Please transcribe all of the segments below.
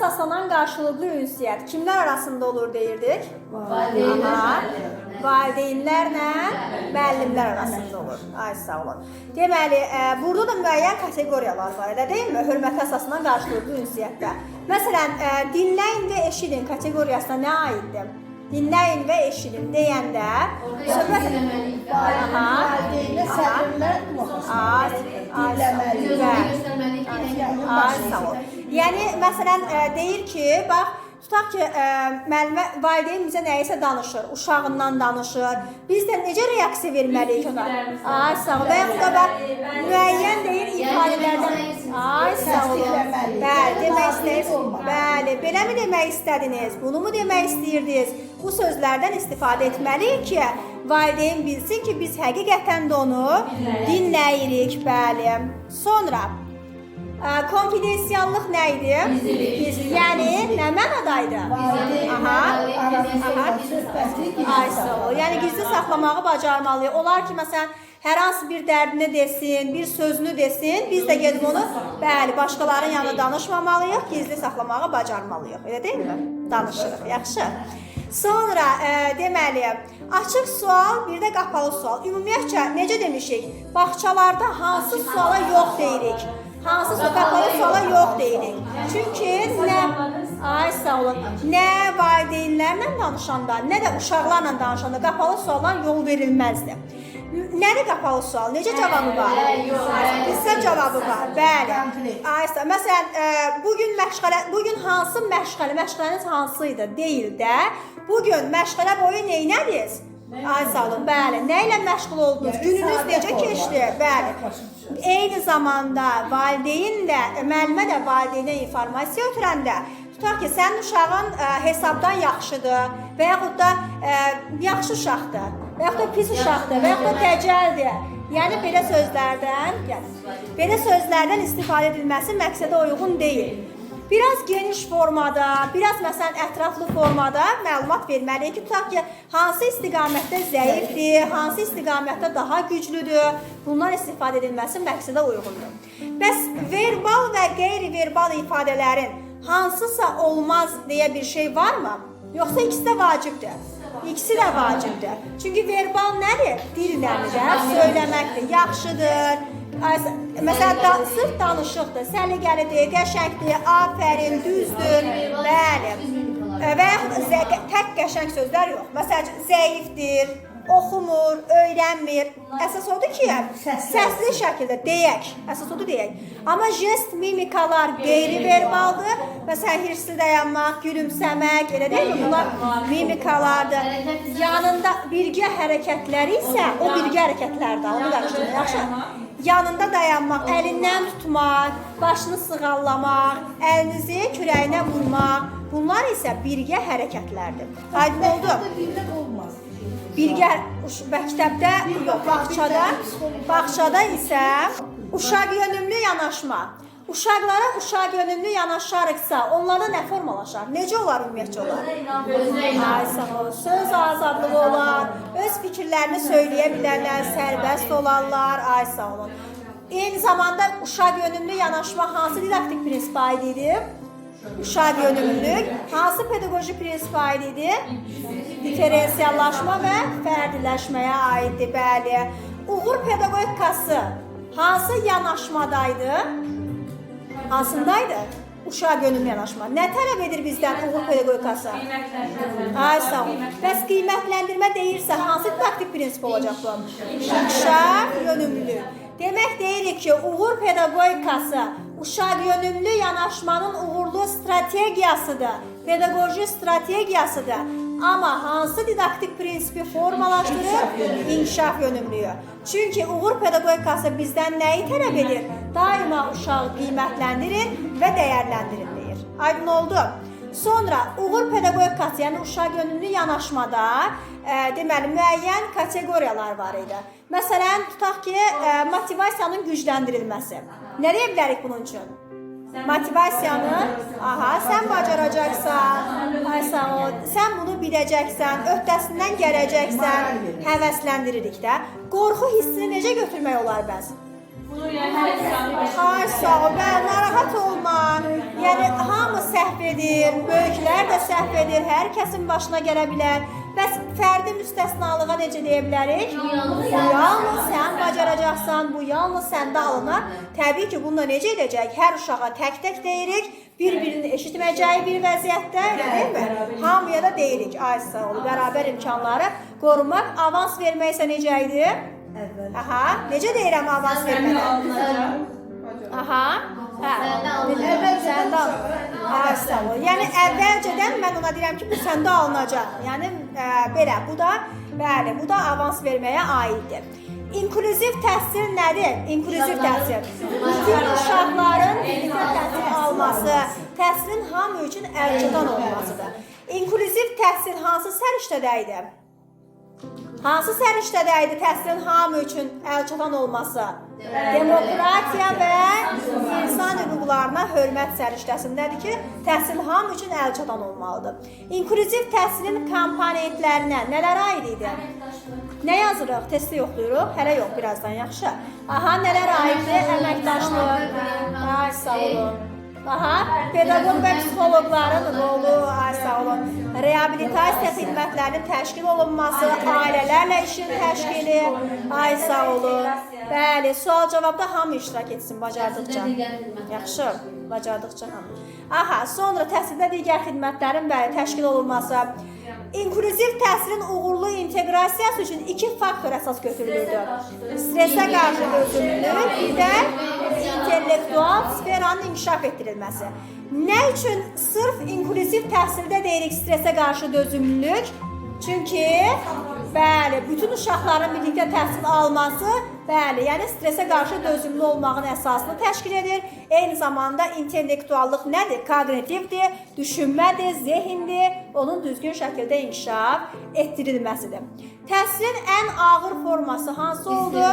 əsaslanan qarşılıqlı ünsiyyət kimlər arasında olur deyirdik? Valideynlərlə müəllimlər arasında olur. Ay sağ olun. Deməli, burada da müəyyən kateqoriyalar var, elə deyilmi? Hörmətə əsaslanan qarşılıqlı ünsiyyətdə. Məsələn, dinləyin və eşidin kateqoriyasına nə aiddir? Dinləyin və eşidin deyəndə söhbət Valideynlə səbirlər yəni, məsələn, deyir ki, bax, tutaq ki, valideyn bizə nəyisə danışır, uşağından danışır. Biz də necə reaksiya verməliyik ona? Ay, sağ ol. Və yaxud da bax, müəyyən deyir ifadelərdən. Ay, sağ olun. Bəli, demək istəyirsiniz. Bəli, belə mi demək istədiniz? Bunu mu demək istəyirdiniz? Bu sözlərdən istifadə etməliyik ki, valideyn bilsin ki, biz həqiqətən də onu dinləyirik. Bəli. Sonra, konfidensiallıq nə idi? Gizli. Yəni, nə mənadaydı? Ay, sağ ol. Yəni, gizli saxlamağı bacarmalıyıq. Olar ki, məsələn, hər hansı bir dərdini desin, bir sözünü desin, biz də gedib onu, bəli, başqalarının yanında danışmamalıyıq, gizli saxlamağı bacarmalıyıq. Elə deyil mi? Danışırıq, yaxşı. Sonra, deməli, açıq sual, bir də qapalı sual. Ümumiyyətcə, necə demişik? Bağçalarda hansı suala yox deyirik? Hansısa qapalı suala yox deyirik. Çünki ay sağ olun, nə valideynlərlə danışanda, nə də uşaqlarla danışanda qapalı suallar yol verilməzdir. Nədir qapalı sual? Necə cavabı var? Qısa cavabı var. Bəli. Aysa, məsələn, bugün hansı məşğələniz hansıydı? Deyil də, bugün məşğələ boyu neynədiniz? Ay sağ olun, bəli. Nə ilə məşğul oldunuz? Gününüz necə keçdi? Bəli. Eyni zamanda valideyn də, müəllimə də valideynə informasiya ötürəndə, tutaq ki, sənin uşağın hesabdan yaxşıdır və yaxud da yaxşı uşaqdır, və yaxud da pis uşaqdır, və yaxud da təcəldir. Yəni, belə sözlərdən istifadə edilməsi məqsədə uyğun deyil. Biraz geniş formada, biraz məsələn ətraflı formada məlumat verməliyik ki, tutaq ki, hansı istiqamətdə zəifdir, hansı istiqamətdə daha güclüdür, bundan istifadə edilməsi məqsədə uyğundur. Bəs verbal və qeyri-verbal ifadələrin hansısa olmaz deyə bir şey varmı? Yoxsa ikisi də vacibdir? İkisi də vacibdir. Çünki verbal nədir? Dilləmdir, söyləməkdir, yaxşıdır. Məsələn, sırf danışıqdır, səliqəlidir, qəşəngdir, afərin, düzdür, bəli. Və yaxud tək qəşəng sözlər yox. Məsələn, zəifdir, oxumur, öyrənmir. Əsas odur ki, səsli şəkildə deyək. Əsas odur deyək. Amma jest, mimikalar qeyri-verbaldır. Məsələn, hirsli dayanmaq, gülümsəmək, elə deyil mi? Bunlar mimikalardır. Yanında birgə hərəkətləri isə o birgə hərəkətlərdir. Onu qarışdırın, yaxşı? Yanında dayanmaq, əlindən tutmaq, başını sığallamaq, əlinizi kürəyinə vurmaq. Bunlar isə birgə hərəkətlərdir. Aydın oldu? Birgə məktəbdə, bağçada isə uşaq yönümlü yanaşma. Uşaqlara uşaq yönümlü yanaşarıqsa, onlarda nə formalaşar? Necə olar ümumiyyətcə olar? Ay sağ olun, söz azadlığı olar, öz fikirlərini söyləyə bilərlər, sərbəst olarlar, ay sağ olun. Eyni zamanda uşaq yönümlü yanaşma hansı didaktik prinsipə aid idi? Uşaq yönümlülük hansı pedaqoji prinsipə aid idi? Diferensiyallaşma və fərdiləşməyə aiddir, bəli. Uğur pedaqogikası hansı yanaşmadaydı? Hansındaydı? Uşaq yönümlü yanaşma. Nə tələb edir bizdən uğur pedaqogikası? Ay sağ olun. Bəs qiymətləndirmə deyirsə, hansı didaktik prinsip olacaq bu? Uşaq yönümlülük. Demək deyirik ki, uğur pedaqogikası uşaq yönümlü yanaşmanın uğurlu strategiyasıdır, pedaqoji strategiyasıdır. Amma hansı didaktik prinsipi formalaşdırır? İnkişaf yönümlüyü. Çünki uğur pedaqogikası bizdən nəyi tələb edir? Daima uşağı qiymətləndirin və dəyərləndirin deyir. Aydın oldu. Sonra uğur pedaqogikası, yəni uşaq yönümlü yanaşmada deməli müəyyən kateqoriyalar var idi. Məsələn, tutaq ki, motivasiyanın gücləndirilməsi. Nə deyə bilərik bunun üçün? Motivasiyanı, sən bacaracaqsan, sən bunu biləcəksən, öhdəsindən gələcəksən, həvəsləndiririk də. Qorxu hissini necə götürmək olar bəs? Sağ ol, narahat olma. Yəni, hamı səhv səhv edir, böyüklər də səhv edir, hər kəsin başına gələ bilər. Bəs fərdi müstəsnalığa necə deyə bilərik? Bu yalnız sən bacaracaqsan, bu yalnız səndə alınar. Təbii ki, bunda necə edəcək? Hər uşağa tək-tək deyirik, bir-birini eşitməyəcəyi bir vəziyyətdə, deyil mi? Hamıya da deyirik, aysa olur, bərabər imkanları qorumaq, avans vermək isə necə idi? Aha, necə deyirəm avans vermək? Aha, səndə alınacaq. Yəni əvvəlcədən mən ona deyirəm ki, bu səndə alınacaq. Yəni belə, bu da avans verməyə aiddir. İnklüziv təhsil nədir? İnklüziv təhsil. Bütün uşaqların birlikdə təhsil alması, təhsilin hamı üçün əlçatan olmasıdır. İnklüziv təhsil hansı səriştədə idi? Hansı səriştədə idi təhsilin hamı üçün əlçatan olması? Demokratiya və insan hüquqlarına hörmət səriştəsindədir ki, təhsil hamı üçün əlçatan olmalıdır. İnklüziv təhsilin komponentlərinə nələr aid idi? Nə yazırıq? Testi yoxlayırıq? Hələ yox, birazdan yaxşı. Aha, nələr aiddir? Əməkdaşlıq. Ay, sağ olun. Aha, pedaqoq və psixoloqların rolu, ay sağ olun. Reabilitasiya xidmətlərinin təşkil olunması, ailələrlə işin təşkili, ay sağ olun. Bəli, sual-cavabda hamı iştirak etsin bacardıqca. Yaxşı, bacardıqca hamı. Aha, sonra təhsildə digər xidmətlərin təşkil olunması. İnklüziv təhsilin uğurlu inteqrasiyası üçün 2 faktor əsas götürülürdü. Stresə qarşı dözümlülük, bir də intellektual sferanın inkişaf etdirilməsi. Nə üçün sırf inklüziv təhsildə deyirik stresə qarşı dözümlülük? Çünki, bəli, bütün uşaqların birlikdə təhsil alması, bəli, yəni stresə qarşı dözümlü olmağın əsasını təşkil edir. Eyni zamanda intellektuallıq nədir? Kognitivdir, düşünmədir, zehindir, onun düzgün şəkildə inkişaf etdirilməsidir. Təhsilin ən ağır forması hansı oldu?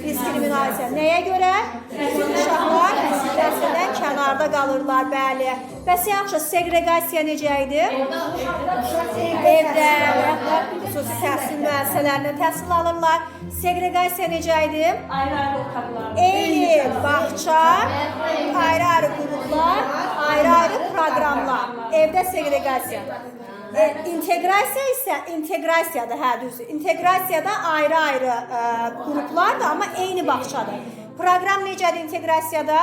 Diskriminasiya. Nəyə görə? Bütün uşaqlar təhsildən kənarda qalırlar, bəli. Bəs yaxşı, segregasiya necə idi? Evdə, xüsusi təhsil müəssisələrində təhsil alırlar. Segregasiya necə idi? Ayrı-ayrı otaqlar. Eyni bağça, ayrı-ayrı qruplar, ayrı-ayrı proqramlar. Evdə segregasiyadır. İnteqrasiya isə inteqrasiyadır, hə düzdür. İnteqrasiyada ayrı-ayrı qruplardır, amma eyni bağçadır. Proqram necədir inteqrasiyada?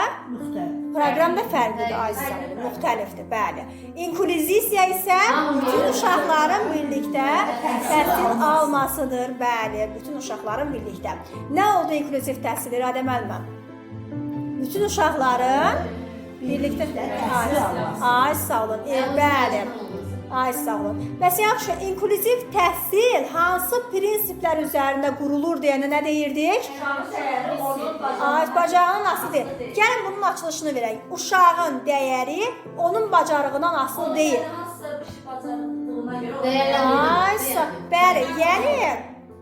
Proqram da fərqlidir, Ayşə, müxtəlifdir, bəli. İnklüziya isə bütün uşaqların birlikdə təhsil almasıdır, bəli, bütün uşaqların birlikdə. Nə oldu inklüziv təhsil, İradə müəlliməm? Bütün uşaqların birlikdə ay sağ olun, bəli. Ay sağ olun. Bəs yaxşı, inklüziv təhsil hansı prinsiplər üzərində qurulur deyəndə nə deyirdik? Bacarığının asılıdır. Gəlin bunun açılışını verək. Uşağın dəyəri onun bacarığından asılı deyil. Bəli, yəni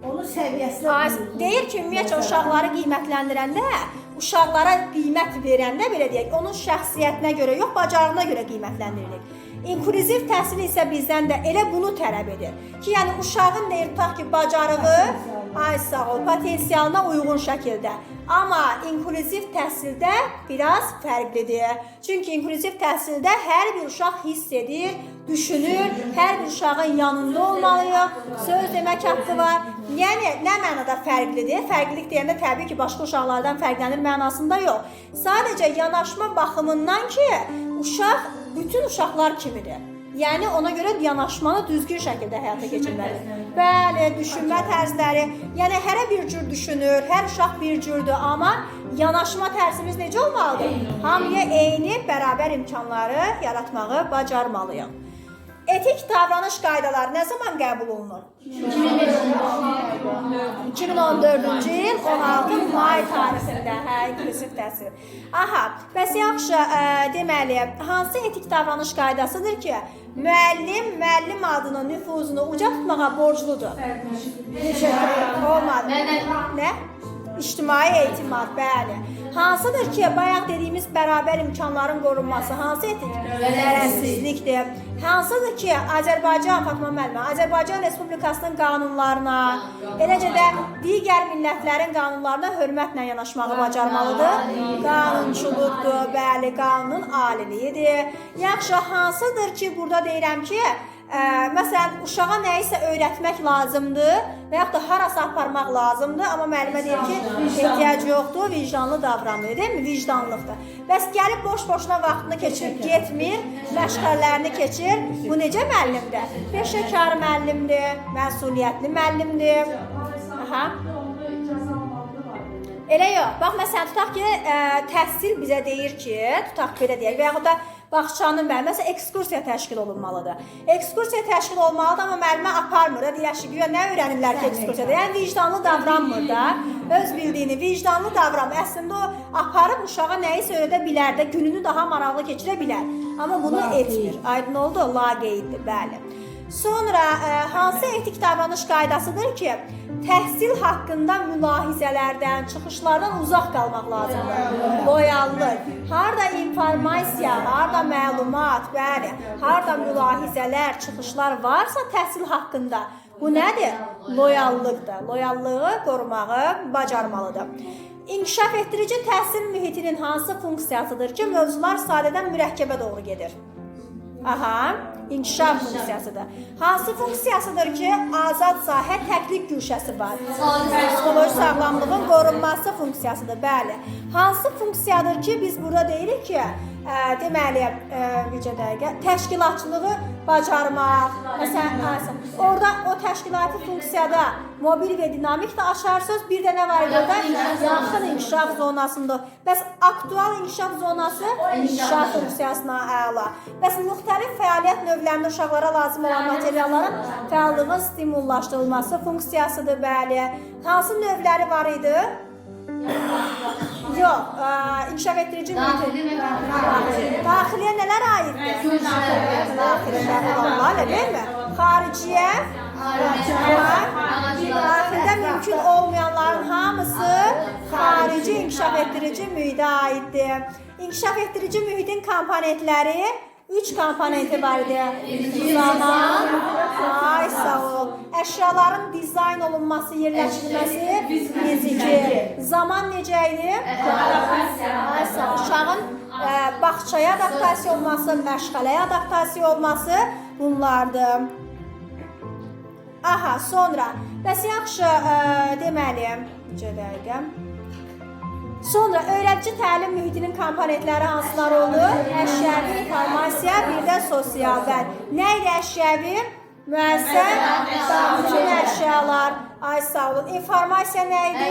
onun səviyyəsinə deyir ki, ümumiyyətlə uşaqları qiymətləndirəndə, uşaqlara qiymət verəndə belə deyək, onun şəxsiyyətinə görə yox, bacarığına görə qiymətləndiririk. İnklüziv təhsil isə bizdən də elə bunu tələb edir ki, yəni uşağın deyir, tutaq ki, bacarığı, ay sağ ol, potensialına uyğun şəkildə. Amma inklüziv təhsildə biraz fərqlidir. Çünki inklüziv təhsildə hər bir uşaq hiss edir, düşünür, hər bir uşağın yanında olmalıyıq, söz demək haqqı var. Yəni, nə mənada fərqlidir? Fərqlilik deyəndə təbii ki, başqa uşaqlardan fərqlənir mənasında yox. Sadəcə yanaşma baxımından ki, uşaq bütün uşaqlar kimidir. Yəni, ona görə yanaşmanı düzgün şəkildə həyata keçirməlidir. Bəli, düşünmə tərzləri, yəni hərə bir cür düşünür, hər uşaq bir cürdür, amma yanaşma tərzimiz necə olmalıdır? Hamıya eyni, bərabər imkanları yaratmağı bacarmalıyıq. Etik davranış qaydaları nə zaman qəbul olunur? 2014-cü il 16 may tarixində, inklüziv təhsil. Aha, bəs yaxşı, deməli, hansı etik davranış qaydasıdır ki, müəllim adının nüfuzunu uca tutmağa borcludur? Olmadı. Nə? İctimai etimad, bəli. Hansıdır ki, bayaq dediyimiz bərabər imkanların qorunması, hansı etik tərəfsizlikdir? Hansıdır ki, Azərbaycan, Fatma müəllimə, Azərbaycan Respublikasının qanunlarına, eləcə də digər millətlərin qanunlarına hörmətlə yanaşmağı bacarmalıdır. Qanunçuluqdur, bəli, qanunun aliliyidir. Yaxşı, hansıdır ki, burada deyirəm ki, məsələn, uşağa nəyisə öyrətmək lazımdır və yaxud da harasa aparmaq lazımdır, amma müəllimə deyir ki, ehtiyac yoxdur, vicdanlı davranır, deyil mi? Vicdanlıqdır. Bəs gəlib boş-boşuna vaxtını keçirib getmir, məşğələlərini keçir. Bu necə müəllimdir? Peşəkar müəllimdir, məsuliyyətli müəllimdir. Aha. Elə yox. Bax, məsələn, tutaq ki, təhsil bizə deyir ki, tutaq belə deyək və yaxud da bağçanın məsələn, ekskursiya təşkil olunmalıdır. Ekskursiya təşkil olmalıdır, amma müəllimə aparmır. Deyək ki, nə öyrənirlər ki, ekskursiyada? Yəni, vicdanlı davranmır da. Öz bildiyini, vicdanlı davranmır. Əslində, o aparıb uşağa nəyisə öyrədə bilər də, gününü daha maraqlı keçirə bilər. Amma bunu etmir. Aydın oldu, laqeyddir, bəli. Sonra, hansı etik davranış qaydasıdır ki, təhsil haqqında mülahizələrdən, çıxışlardan uzaq qalmaq lazımdır. Loyallıq. Harada informasiya, harada məlumat, bəli, harada mülahizələr, çıxışlar varsa təhsil haqqında, bu nədir? Loyallıqdır. Loyallığı qorumağı bacarmalıdır. İnkişaf etdirici təhsil mühitinin hansı funksiyasıdır ki, mövzular sadədən mürəkkəbə doğru gedir? Aha, inkişaf funksiyasıdır. Hansı funksiyasıdır ki, azad sahə təklik güşəsi var? Psixoloji sağlamlığın qorunması funksiyasıdır, bəli. Hansı funksiyadır ki, biz burada deyirik ki, deməli, bircə dəqiqə, təşkilatçılığı bacarmaq, məsələn, orada o təşkilati funksiyada mobil və dinamik də açarsınız, bir də nə var burada? Yaxın inkişaf zonasında. Bəs aktual inkişaf zonası inkişaf funksiyasına əla. Bəs müxtəlif fəaliyyət növlərində uşaqlara lazım olan materialların fəallığın stimullaşdırılması funksiyasıdır, bəli. Hansı növləri var idi? Yox, inkişaf etdirici mühitin. Daxiliyə nələr aiddir? Daxiliyə, deyil mi? Xariciyə? Daxildə mümkün olmayanların hamısı xarici inkişaf etdirici mühitə aiddir. İnkişaf etdirici mühitin komponentləri 3 komponenti var idi. Zaman, ay sağ ol. Əşyaların dizayn olunması, yerləşdirilməsi, fiziki. Zaman necə idi? Ay sağ ol. Uşağın bağçaya adaptasiya olması, məşğələyə adaptasiya olması bunlardır. Aha, sonra. Bəs yaxşı, deməli, necə dəqiqə. Sonra, öyrədici təlim mühitinin komponentləri hansılar olur? Əşyəvi, informasiya, bir də sosial. Nə idi əşyəvi? Müəssisə, bütün əşyalar. Ay sağ olun. İnformasiya nə idi?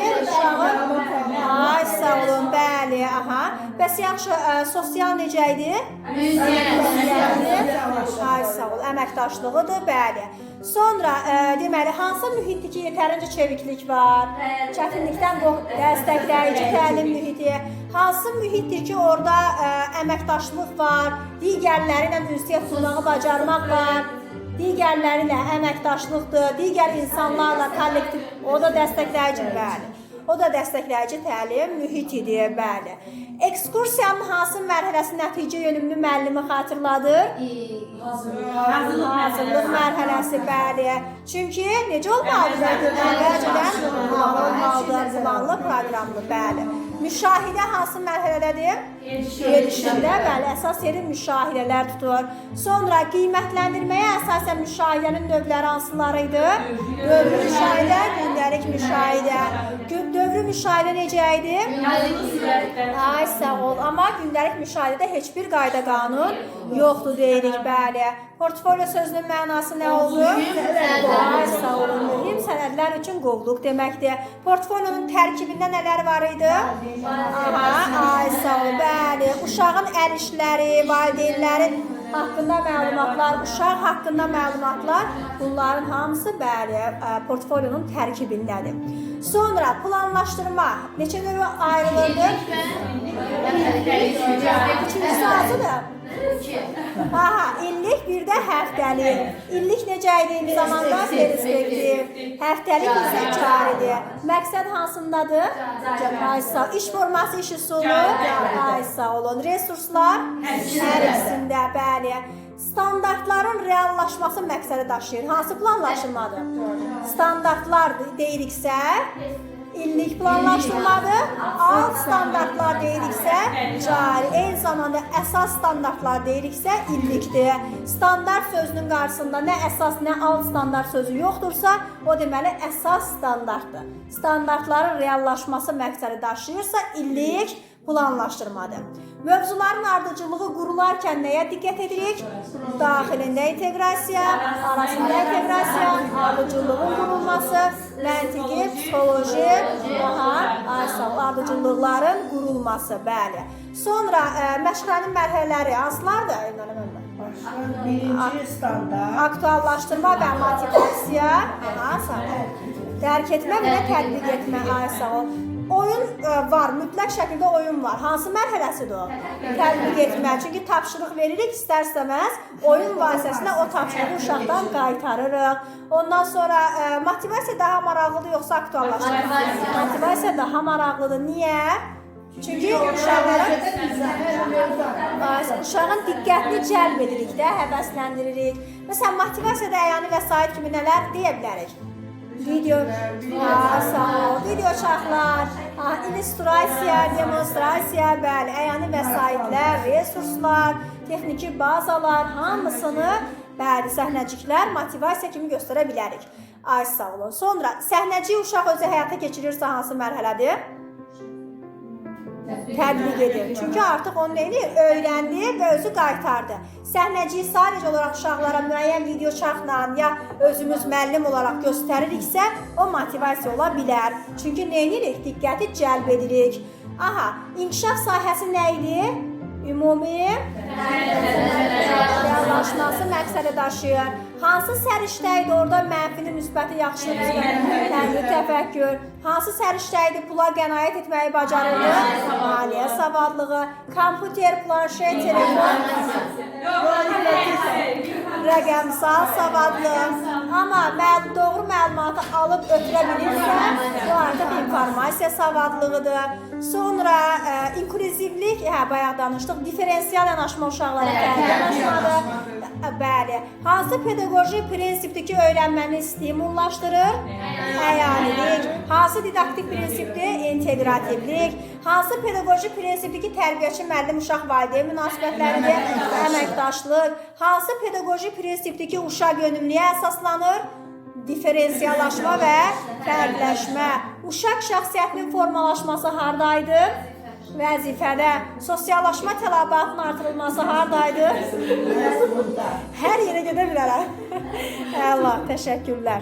Ay sağ olun, bəli, aha. Bəs yaxşı, sosial necə idi? Ay sağ olun, əməkdaşlığıdır, bəli. Sonra, deməli, hansı mühitdir ki, yetərincə çeviklik var? Çətinlikdən dəstəkləyici təlim mühiti. Hansı mühitdir ki, orada əməkdaşlıq var, digərləri ilə ünsiyyət qurmağı bacarmaq var, digərləri ilə əməkdaşlıqdır, digər insanlarla kollektiv, o da dəstəkləyici, bəli. O da dəstəkləyici təlim mühit idi, bəli. Ekskursiyanın hansı mərhələsi nəticə yönümlü müəllimi xatırladır? Hazırlıq mərhələsi, bəli. Çünki necə olmalıdır? Əvvəlcədən olmalıdır, planlı, proqramlı, bəli. Müşahidə hansı mərhələdədir? Gedişində, bəli, əsas yeri müşahidələr tutur. Sonra qiymətləndirməyə əsasən müşahidənin növləri hansıları idi? Dövrü müşahidə, gündəlik müşahidə. Dövrü müşahidə necə idi? Ay sağ ol, amma gündəlik müşahidədə heç bir qayda qanun yoxdur deyirik, bəli. Portfolio sözünün mənası nə oldu? Ay sağ olun, mühüm sənədlər üçün qovluq deməkdir. Portfolionun tərkibində nələr var idi? Aha, ay sağ ol, bəli. Uşağın əl işləri, valideynlərin haqqında məlumatlar, uşaq haqqında məlumatlar, bunların hamısı bəli, portfolionun tərkibindədir. Sonra planlaşdırma neçə növə ayrılırdı? Üçüncüsü azıdır. Aha, illik, bir də həftəlik. İllik necə idi? Eyni zamanda perspektiv. Həftəlik isə caridir. Məqsəd hansındadır? Ay sağ ol. İş forması, iş üsulu. Ay sağ olun. Resurslar hər ikisində, bəli. Standartların reallaşması məqsədi daşıyır. Hansı planlaşdırmadır? Standartlar deyiriksə, illik planlaşdırmadır. Alt standartlar deyiriksə, cari. Eyni zamanda əsas standartlar deyiriksə, illikdir. Standart sözünün qarşısında nə əsas, nə alt standart sözü yoxdursa, o deməli əsas standartdır. Standartların reallaşması məqsədi daşıyırsa, illik planlaşdırmadır. Mövzuların ardıcılığı qurularkən nəyə diqqət edirik? Daxilində inteqrasiya, arasında inteqrasiya, ardıcılığın qurulması, məntiqi, psixoloji, ardıcıllıqların qurulması, bəli. Sonra məşğələnin mərhələləri hansılardır? Birinci standart. Aktuallaşdırma və motivasiya, dərk etmə və tətbiq etmə, sağ ol. Oyun var, mütləq şəkildə oyun var. Hansı mərhələsidir o? Tətbiq etmə. Çünki tapşırıq veririk istər-istəməz, oyun vasitəsilə o tapşırığı uşaqdan qaytarırıq. Ondan sonra motivasiya daha maraqlıdır, yoxsa aktuallaşdırma? Motivasiya daha maraqlıdır. Niyə? Çünki uşağın diqqətini cəlb edirik də, həvəsləndiririk. Məsələn, motivasiyada əyani vəsait kimi nələr deyə bilərik? Video çaxlar, illüstrasiya, demonstrasiya, bəli, əyani vəsaitlər, resurslar, texniki bazalar, hamısını bəli, səhnəciklər motivasiya kimi göstərə bilərik. Ay sağ olun. Sonra səhnəcik uşaq özü həyata keçirirsə hansı mərhələdir? Tətbiq edir. Çünki artıq onu neyini öyrəndi və özü qaytardı. Səhnəciyi sadəcə olaraq uşaqlara müəyyən video çaxla ya özümüz müəllim olaraq göstəririksə, o motivasiya ola bilər. Çünki neyinirik? Diqqəti cəlb edirik. Aha, inkişaf sahəsi nə idi? Ümumi reallaşması məqsədi daşıyır. Hansı səriştə idi? Orada mənfini, müsbəti, yaxşı, müsbəti, təfəkkür. Hansı səriştə idi? Pula qənaət etməyi bacarırdı. Maliyyə savadlığı, kompüter, planşet, telefon, rəqəmsal savadlıq. Amma doğru məlumatı alıb ötürə bilirsə, bu artıq informasiya savadlığıdır. Sonra inklüzivlik, bayaq danışdıq, diferensial yanaşma uşaqlara yanaşmadır. Bəli. Hansı pedaqoji prinsipdir ki, öyrənməni stimullaşdırır? Əyanilik. Hansı didaktik prinsipdir? İntegrativlik. Hansı pedaqoji prinsipdir ki, tərbiyəçi, müəllim, uşaq, valideyn münasibətləridir? Əməkdaşlıq. Hansı pedaqoji prinsipdir ki, uşaq yönümlüyə əsaslanır? Diferensiyalaşma və fərqləşmə. Uşaq şəxsiyyətinin formalaşması hardaydı? Vəzifədə. Sosiallaşma tələbatının artırılması hardaydı? Hər yerə gedə bilərəm. Allah, təşəkkürlər.